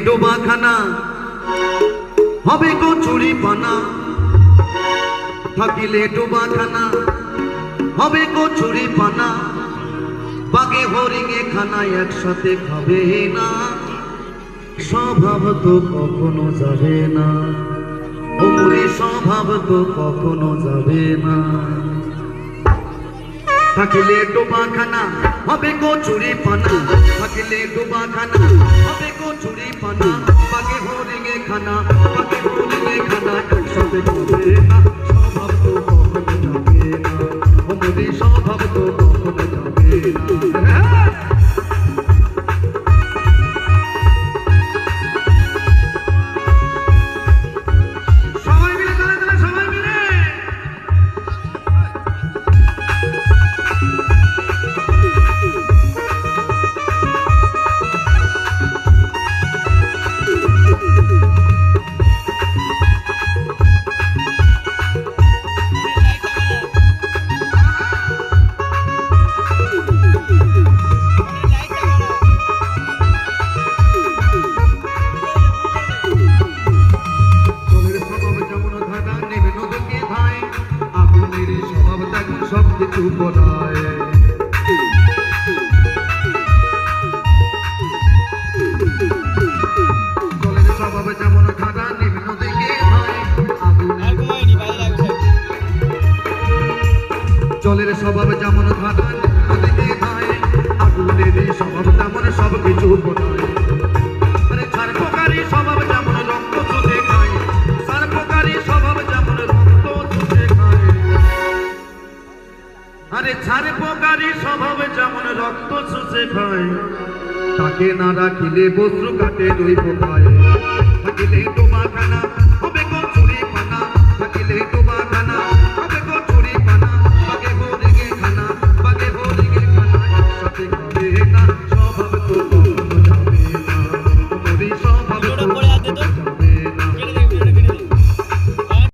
ডোবাখানা হবে কচুরি পানা, থাকিলে ডোবাখানা হবে কচুরি পানা, বাগে হরিঙে খানা একসাথে খাবে না, স্বভাব তো কখনো যাবে না, ওমরি স্বভাব তো কখনো যাবে না। থাকিলে ডোবাখানা হবে কচুরি পানা, থাকিলে ডোবাখানা হবে কচুরি পানা, বাগে হরিঙে খানা, বাগে হরিঙে খানা একসাথে খাবে না, স্বভাব তো কখনো যাবে না, ওমরি স্বভাব তো কখনো যাবে না। সবকিছু বলায় জলের স্বভাব যেমন খাড়া নিম্ন দিকে হয়, জলের স্বভাব যেমন খাড়া নিম্ন দিকে হয়, আগুনের স্বভাব তেমন সবকিছু বলায়। আরে ছারপোকারি স্বভাব যেমন রক্ত চুষে খায়, ছারপোকারি স্বভাব যেমন রক্ত চুষে খায়, আরে ছারপোকারি স্বভাব যেমন রক্ত চুষে খায়, তাকে না রাখিলে বস্ত্র কাটে দুই পোকায়। থাকিলে ডোবাখানা